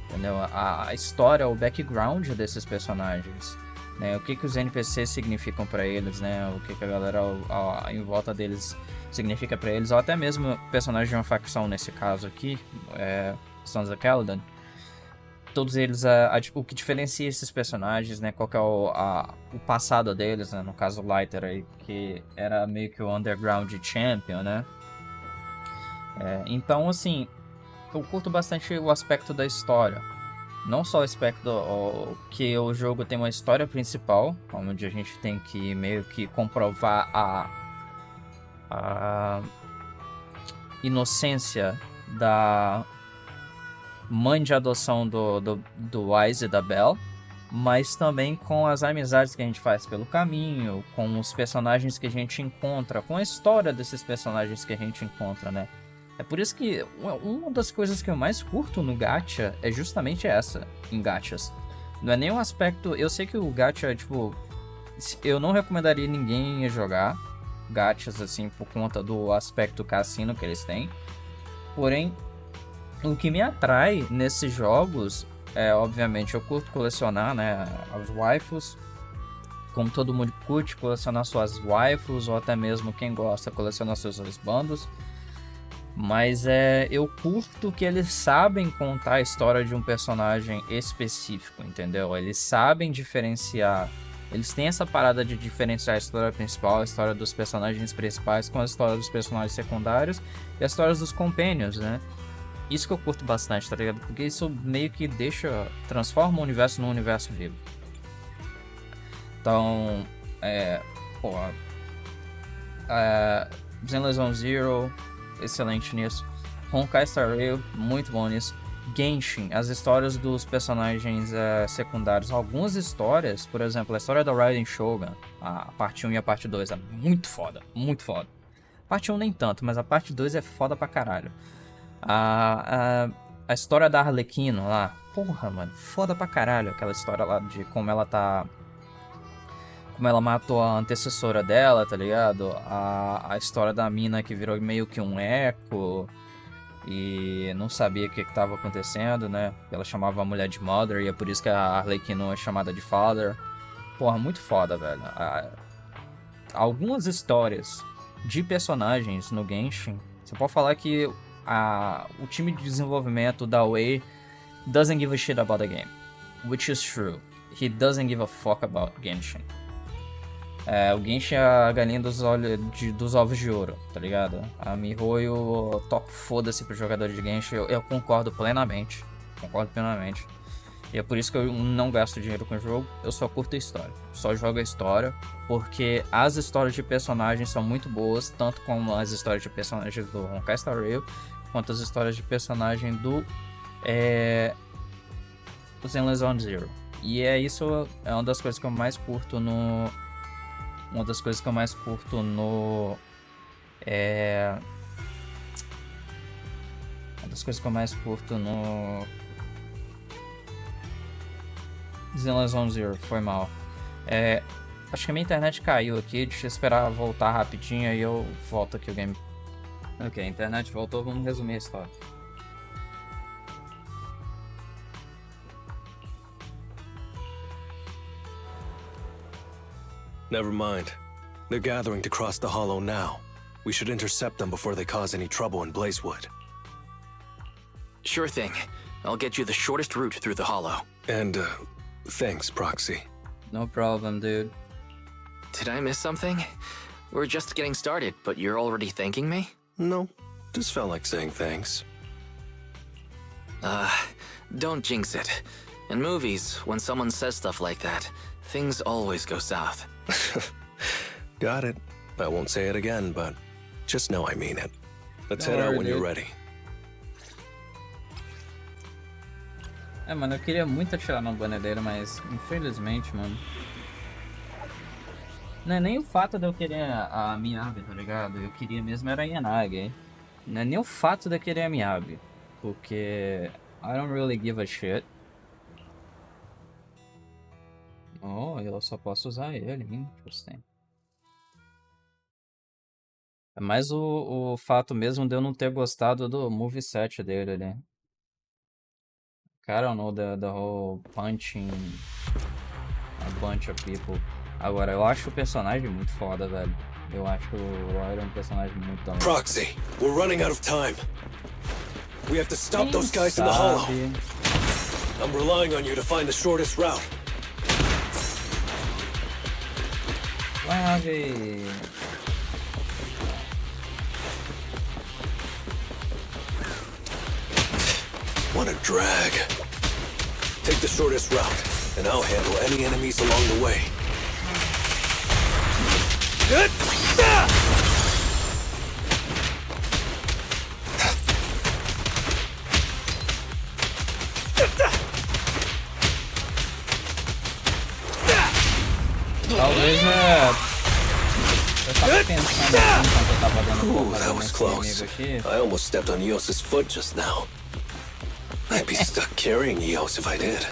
entendeu? A história, o background desses personagens. Né, o que os NPCs significam para eles, né? O que a galera em volta deles significa para eles, ou até mesmo personagens de uma facção, nesse caso aqui, Sons of Caledon. Todos eles, o que diferencia esses personagens, né? Qual que é o passado deles, né? No caso o Lighter aí, que era meio que o Underground Champion, né? Então, assim, eu curto bastante o aspecto da história. Não só o aspecto que o jogo tem uma história principal, onde a gente tem que meio que comprovar a inocência da mãe de adoção do Wise e da Belle, mas também com as amizades que a gente faz pelo caminho, com os personagens que a gente encontra, com a história desses personagens que a gente encontra, né? É por isso que uma das coisas que eu mais curto no gacha é justamente essa, em gachas. Não é nem um aspecto... Eu sei que o gacha, tipo... Eu não recomendaria ninguém a jogar gachas, assim, por conta do aspecto cassino que eles têm. Porém, o que me atrai nesses jogos é, obviamente, eu curto colecionar, né, as waifus. Como todo mundo curte colecionar suas waifus, ou até mesmo quem gosta colecionar seus husbandos. Mas eu curto que eles sabem contar a história de um personagem específico, entendeu? Eles sabem diferenciar. Eles têm essa parada de diferenciar a história principal, a história dos personagens principais com a história dos personagens secundários e as histórias dos companions, né? Isso que eu curto bastante, tá ligado? Porque isso meio que transforma o universo num universo vivo. Então, ZZZ Zero, excelente nisso. Honkai Star Rail, muito bom nisso. Genshin, as histórias dos personagens secundários. Algumas histórias, por exemplo, a história da Raiden Shogun, a parte 1 e a parte 2 é muito foda, muito foda. A parte 1 nem tanto, mas a parte 2 é foda pra caralho. A história da Arlequino lá, porra, mano, foda pra caralho. Aquela história lá de como ela matou a antecessora dela, tá ligado? A história da mina que virou meio que um eco e não sabia o que estava acontecendo, né? Ela chamava a mulher de Mother e é por isso que a Arlequino é chamada de Father. Porra, muito foda, velho. Algumas histórias de personagens no Genshin, você pode falar que o time de desenvolvimento da Way doesn't give a shit about the game. Which is true. He doesn't give a fuck about Genshin. O Genshin é a galinha dos ovos de ouro, tá ligado? A Mihoyo toca foda-se pro jogador de Genshin. Eu concordo plenamente. E é por isso que eu não gasto dinheiro com o jogo. Eu só curto a história. Só jogo a história. Porque as histórias de personagens são muito boas. Tanto como as histórias de personagens do Honkai Star Rail. Quanto as histórias de personagem do ZZZ Zero. E isso é uma das coisas que eu mais curto no... Uma das coisas que eu mais curto no... Uma das coisas que eu mais curto no... ZZZ Zero, foi mal. Acho que a minha internet caiu aqui, deixa eu esperar voltar rapidinho e eu volto aqui o game. Ok, a internet voltou, vamos resumir a história. Never mind. They're gathering to cross the hollow now. We should intercept them before they cause any trouble in Blazewood. Sure thing. I'll get you the shortest route through the hollow. And, thanks, Proxy. No problem, dude. Did I miss something? We're just getting started, but you're already thanking me? No, just felt like saying thanks. Don't jinx it. In movies, when someone says stuff like that, things always go south. Got it. I won't say it again, but just know I mean it. Let's head out when you're ready. Mano, eu queria muito atirar no banner dele, mas infelizmente, mano. Não é nem o fato de eu querer a Miyabi, tá ligado? Eu queria mesmo era a Yanagi. Não é nem o fato de eu querer a Miyabi. Porque I don't really give a shit. Oh, eu só posso usar ele, hein? É mais o fato mesmo de eu não ter gostado do moveset dele ali. I don't know, the whole punching a bunch of people. Agora, eu acho o personagem muito foda, velho. Eu acho o Auron um personagem muito da hora. Proxy, we're running out of time. We have to stop those guys in the hollow. I'm relying on you to find the shortest route. Suave. What a drag. Take the shortest route, and I'll handle any enemies along the way. Talvez Eu tava pensando assim, enquanto eu tava dando porrada that was nesse close. inimigo aqui. I almost stepped on Eos's foot just now. I'd be stuck carrying Eos if I did.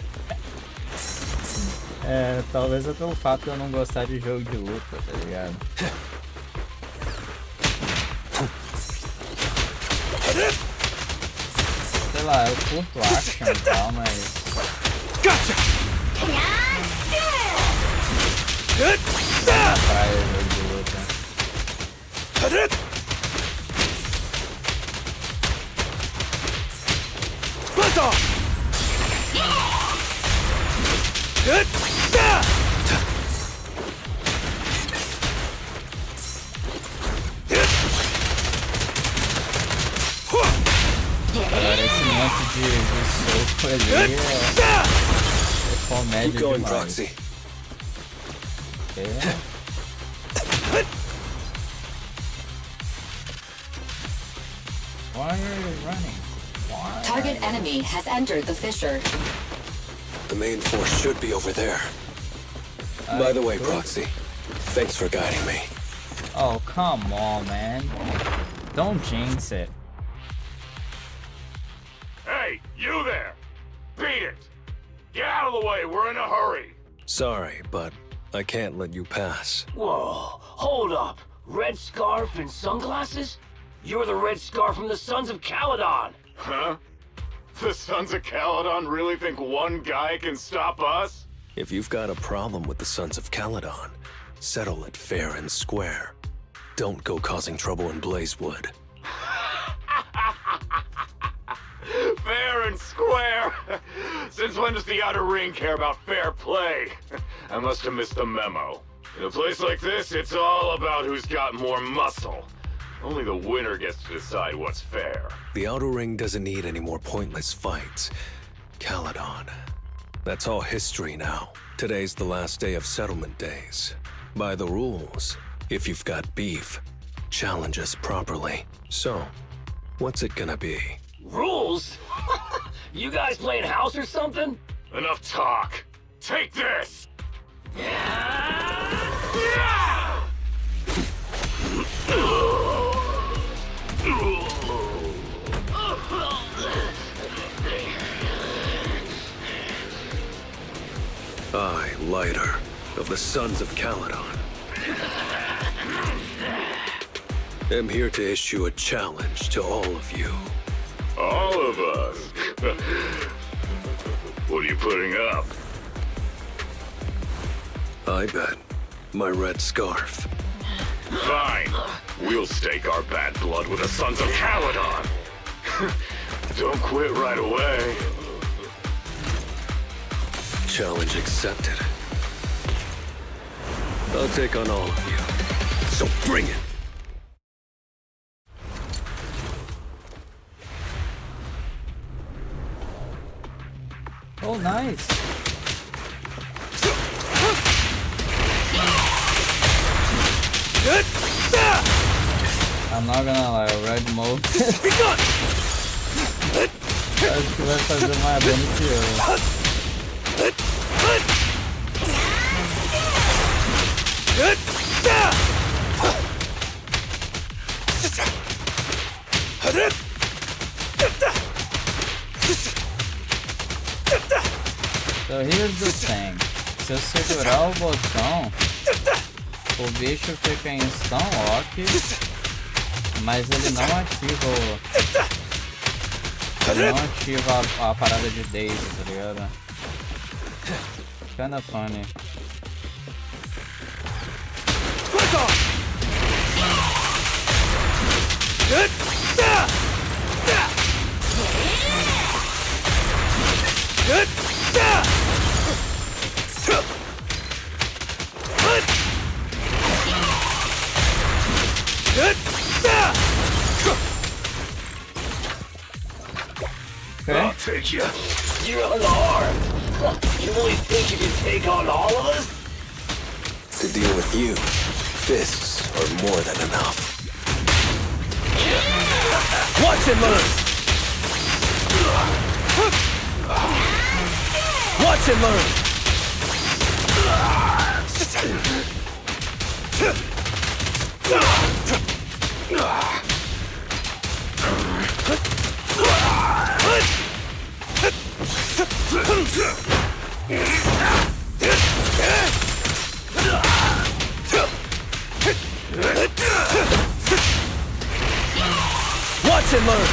É, talvez é pelo fato de eu não gostar de jogo de luta, tá ligado? Sei lá, eu curto action e tal, mas... Não é praia jogo de luta. Agora esse monte de soco ali é comédia Keep going, demais. Proxy. É. Why are you running? Why? Target enemy has entered the fissure. The main force should be over there. By the way, Proxy, thanks for guiding me. Oh, come on, man. Don't jinx it. Hey, you there! Beat it! Get out of the way, we're in a hurry! Sorry, but I can't let you pass. Whoa, hold up. Red scarf and sunglasses? You're the red scarf from the Sons of Caledon. Huh? The Sons of Caledon really think one guy can stop us? If you've got a problem with the Sons of Caledon, settle it fair and square. Don't go causing trouble in Blazewood. Fair and square! Since when does the Outer Ring care about fair play? I must have missed the memo. In a place like this, it's all about who's got more muscle. Only the winner gets to decide what's fair. The Outer Ring doesn't need any more pointless fights. Caledon. That's all history now. Today's the last day of settlement days. By the rules, if you've got beef, challenge us properly. So, what's it gonna be? Rules? You guys playing house or something? Enough talk. Take this! I, Lighter, of the Sons of Caledon, am here to issue a challenge to all of you. All of us? What are you putting up? I bet my red scarf. Fine. We'll stake our bad blood with the Sons of Caledon. Don't quit right away. Challenge accepted. I'll take on all of you. So bring it! Oh, nice. I'm not gonna lie, o Red Mode acho que vai fazer mais dano que eu. So here's the thing, se eu segurar o botão, o bicho fica em stun lock, mas ele não ativa ele não ativa a parada de Daisy, tá ligado? Kinda funny. I'll take you. You're unarmed. You really think you can take on all of us? To deal with you, fists are more than enough. Watch and learn. Watch and learn. Watch and learn!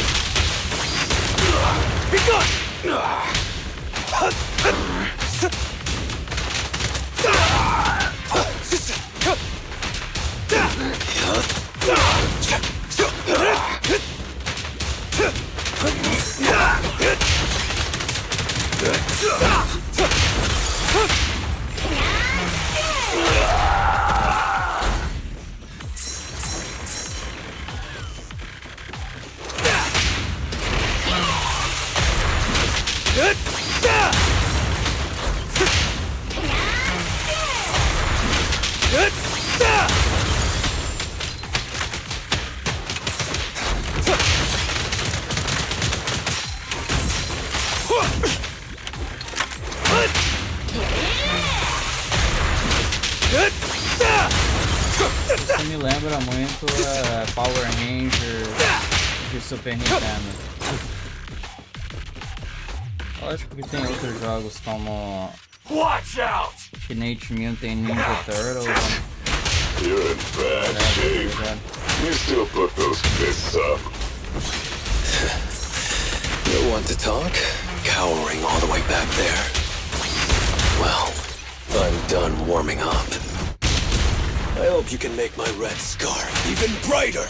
Be gone! Isso me lembra muito Power Ranger de Super Nintendo. Lógico que tem outros jogos como Teenage Mutant Ninja Turtles. You're in bad shape. You still put those fists up. You want to talk? Cowering all the way back there. Well, I'm done warming up. I hope you can make my red scarf even brighter.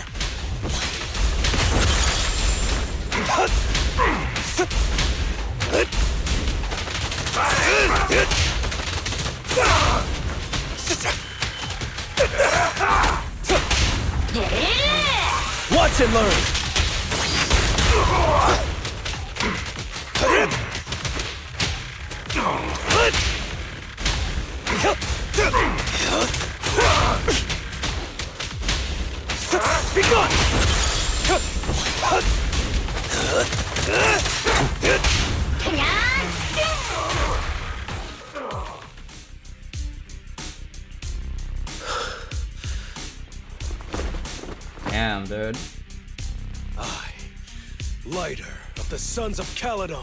Watch and learn. Be gone! Damn, dude. I, Lighter of the Sons of Caledon,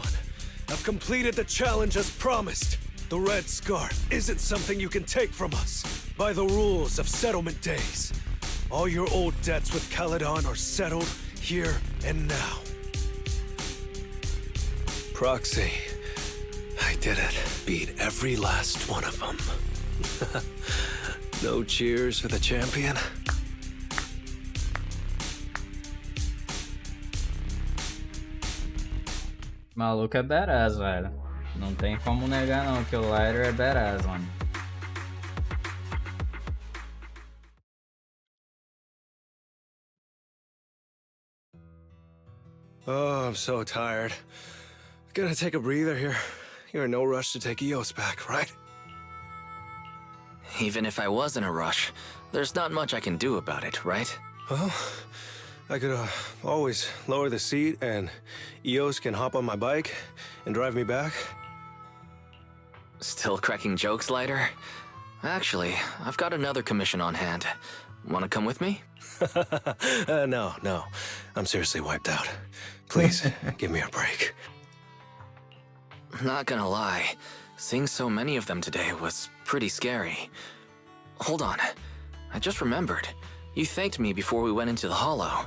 have completed the challenge as promised. The Red Scarf isn't something you can take from us. By the rules of settlement days, all your old debts with Caledon are settled here and now. Proxy, I did it. Beat every last one of them. No cheers for the champion? Maluco é badass, velho. Não tem como negar não que o Lighter é badass, mano. Oh, I'm so tired. Gonna take a breather here. You're in no rush to take EOS back, right? Even if I was in a rush, there's not much I can do about it, right? Well, I could always lower the seat and EOS can hop on my bike and drive me back. Still cracking jokes, Lighter? Actually, I've got another commission on hand. Wanna come with me? No. I'm seriously wiped out. Please, give me a break. Not gonna lie, seeing so many of them today was pretty scary. Hold on, I just remembered. You thanked me before we went into the Hollow.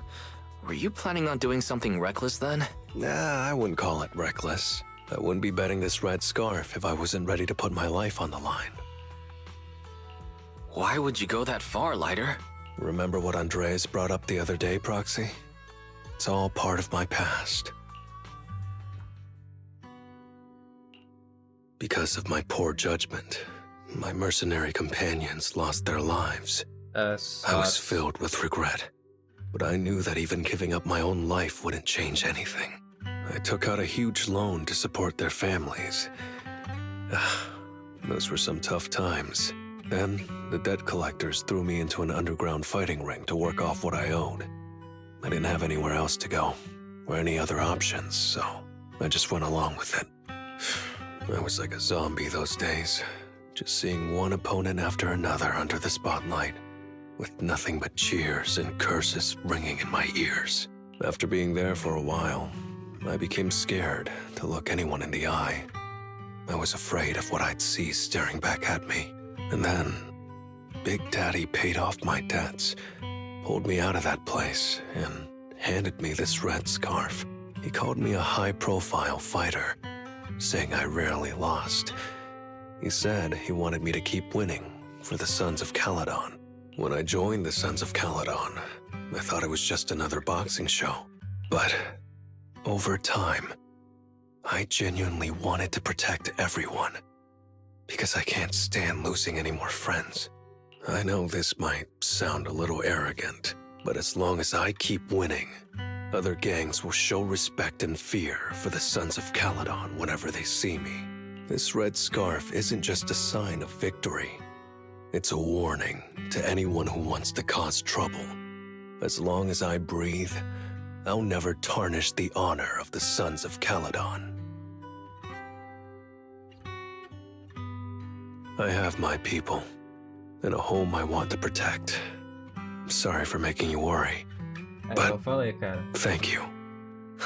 Were you planning on doing something reckless then? Nah, I wouldn't call it reckless. I wouldn't be betting this red scarf if I wasn't ready to put my life on the line. Why would you go that far, Lighter? Remember what Andreas brought up the other day, Proxy? It's all part of my past. Because of my poor judgment, my mercenary companions lost their lives. I was filled with regret, but I knew that even giving up my own life wouldn't change anything. I took out a huge loan to support their families. Those were some tough times. Then, the debt collectors threw me into an underground fighting ring to work off what I owed. I didn't have anywhere else to go, or any other options, so I just went along with it. I was like a zombie those days, just seeing one opponent after another under the spotlight. with nothing but cheers and curses ringing in my ears. After being there for a while, I became scared to look anyone in the eye. I was afraid of what I'd see staring back at me. And then, Big Daddy paid off my debts, pulled me out of that place, and handed me this red scarf. He called me a high-profile fighter, saying I rarely lost. He said he wanted me to keep winning for the Sons of Caledon. When I joined the Sons of Caledon, I thought it was just another boxing show. But over time, I genuinely wanted to protect everyone, because I can't stand losing any more friends. I know this might sound a little arrogant, but as long as I keep winning, other gangs will show respect and fear for the Sons of Caledon whenever they see me. This red scarf isn't just a sign of victory. It's a warning to anyone who wants to cause trouble. As long as I breathe, I'll never tarnish the honor of the Sons of Caledon. I have my people, and a home I want to protect. Sorry for making you worry, but thank you.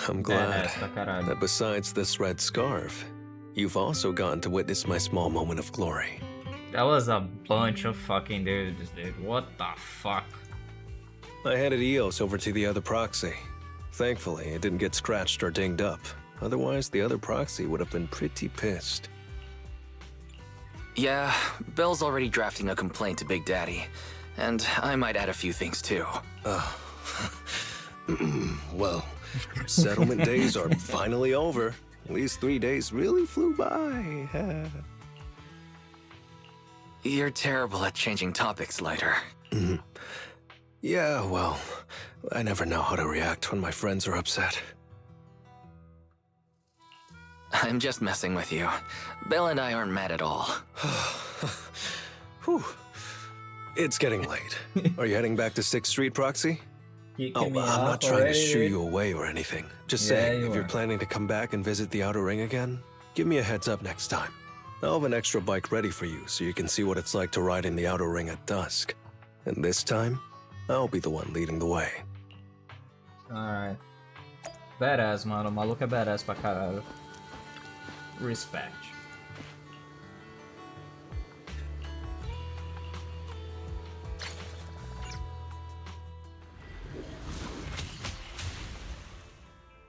I'm glad that besides this red scarf, you've also gotten to witness my small moment of glory. That was a bunch of fucking dudes, dude. What the fuck? I handed EOS over to the other proxy. Thankfully, it didn't get scratched or dinged up. Otherwise, the other proxy would have been pretty pissed. Yeah, Bell's already drafting a complaint to Big Daddy. And I might add a few things too. Well, settlement days are finally over. These 3 days really flew by. You're terrible at changing topics, Lighter. Yeah, well, I never know how to react when my friends are upset. I'm just messing with you. Bell and I aren't mad at all. Whew. It's getting late. Are you heading back to 6th Street, Proxy? I'm not trying to shoo you away or anything. Just saying, if you're planning to come back and visit the Outer Ring again, give me a heads up next time. I'll have an extra bike ready for you so you can see what it's like to ride in the Outer Ring at dusk. And this time, I'll be the one leading the way. Alright. Badass, mano. O maluco é badass pra caralho. Respect.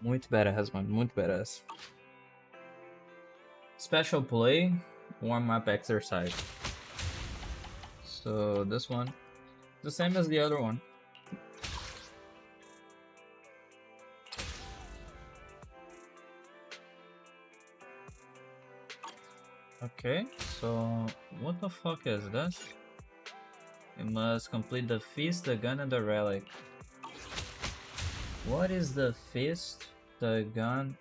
Muito badass, mano. Muito badass. Special play, warm-up exercise. So this one, the same as the other one. Okay, so what the fuck is this? You must complete the feast, the gun, and the relic. What is the feast, the gun,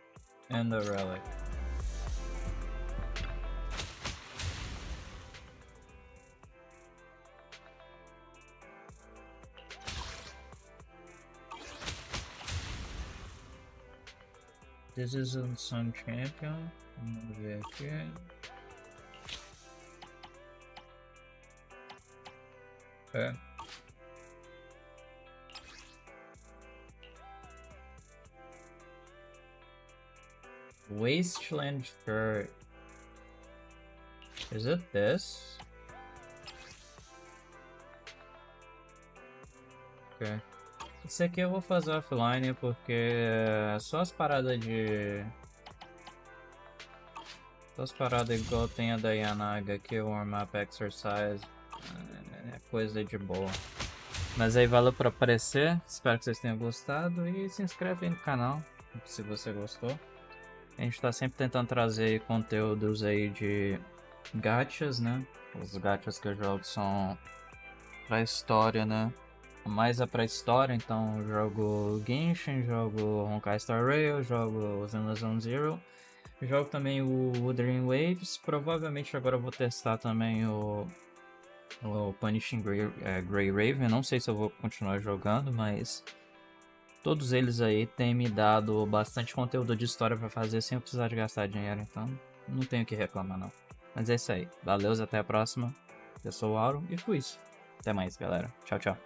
and the relic? This is some campeão. Vamos ver aqui. Okay. Wasteland Fur. Is it this? Ok. Esse aqui eu vou fazer offline porque é só as paradas de... Só as paradas igual tem a da Yanaga aqui, o warm-up exercise. É coisa de boa. Mas aí valeu por aparecer. Espero que vocês tenham gostado. E se inscreve aí no canal se você gostou. A gente tá sempre tentando trazer conteúdos aí de gachas, né? Os gachas que eu jogo são pra história, né? Mais a pré-história, então eu jogo Genshin, jogo Honkai Star Rail, jogo Zenless Zero, jogo também o Wuthering Waves. Provavelmente agora eu vou testar também o Punishing Grey Raven. Não sei se eu vou continuar jogando, mas todos eles aí têm me dado bastante conteúdo de história pra fazer sem eu precisar de gastar dinheiro, então não tenho o que reclamar não. Mas é isso aí, valeu, até a próxima. Eu sou o Auron e fui isso. Até mais, galera. Tchau, tchau.